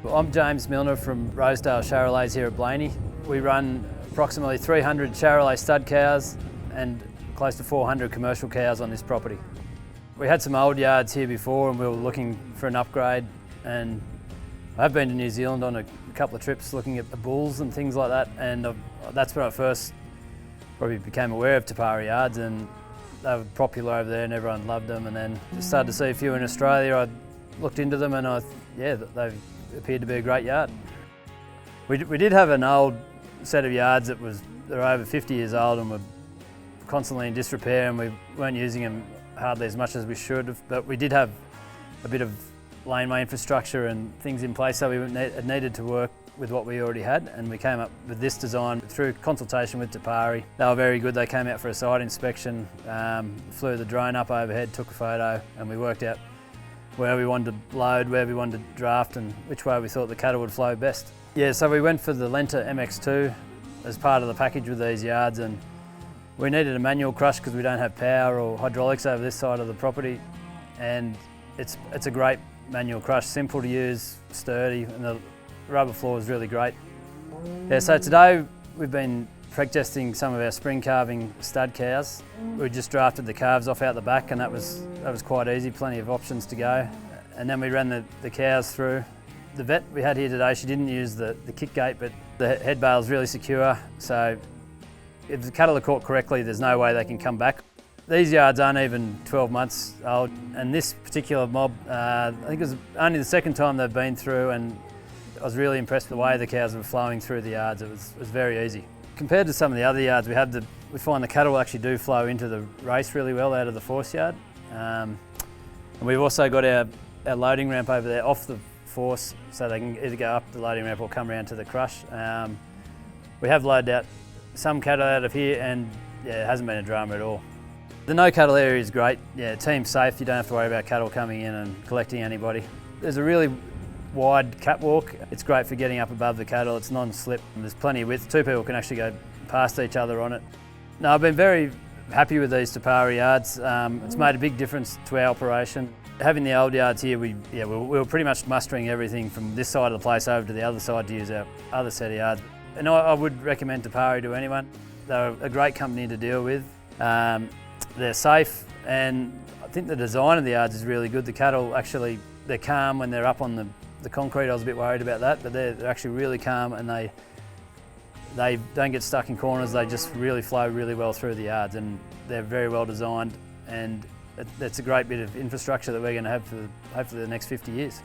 Well, I'm James Millner from Rosedale Charolais here at Blaney. We run approximately 300 Charolais stud cows and close to 400 commercial cows on this property. We had some old yards here before and we were looking for an upgrade, and I've been to New Zealand on a couple of trips looking at the bulls and things like that, and that's when I first probably became aware of Te Pari Yards, and they were popular over there and everyone loved them, and then just started to see a few in Australia. I looked into them and they appeared to be a great yard. We did have an old set of yards that were over 50 years old and were constantly in disrepair, and we weren't using them hardly as much as we should have, but we did have a bit of laneway infrastructure and things in place, so we needed to work with what we already had, and we came up with this design through consultation with Te Pari. They were very good. They came out for a site inspection, flew the drone up overhead, took a photo, and we worked out where we wanted to load, where we wanted to draft, and which way we thought the cattle would flow best. Yeah, so we went for the Lenta MX2 as part of the package with these yards, and we needed a manual crush because we don't have power or hydraulics over this side of the property, and it's a great manual crush, simple to use, sturdy, and the rubber floor is really great. Yeah, so today we've been preg testing some of our spring calving stud cows. We just drafted the calves off out the back, and that was quite easy, plenty of options to go. And then we ran the cows through. The vet we had here today, she didn't use the kick gate, but the head bale is really secure, so if the cattle are caught correctly, there's no way they can come back. These yards aren't even 12 months old, and this particular mob, I think it was only the second time they've been through, and I was really impressed with the way the cows were flowing through the yards. It was very easy. Compared to some of the other yards, we find the cattle actually do flow into the race really well out of the force yard. And we've also got our loading ramp over there off the force, so they can either go up the loading ramp or come around to the crush. We have loaded out some cattle out of here, and yeah, it hasn't been a drama at all. The no cattle area is great. Yeah, team's safe. You don't have to worry about cattle coming in and collecting anybody. There's a really wide catwalk. It's great for getting up above the cattle. It's non-slip. There's plenty of width. Two people can actually go past each other on it. No, I've been very happy with these Te Pari yards. It's made a big difference to our operation. Having the old yards here, we were pretty much mustering everything from this side of the place over to the other side to use our other set of yards. And I would recommend Te Pari to anyone. They're a great company to deal with. They're safe, and I think the design of the yards is really good. The cattle actually, they're calm when they're up on the concrete. I was a bit worried about that, but they're actually really calm, and they don't get stuck in corners. They just really flow really well through the yards, and they're very well designed, and it's a great bit of infrastructure that we're going to have for hopefully the next 50 years.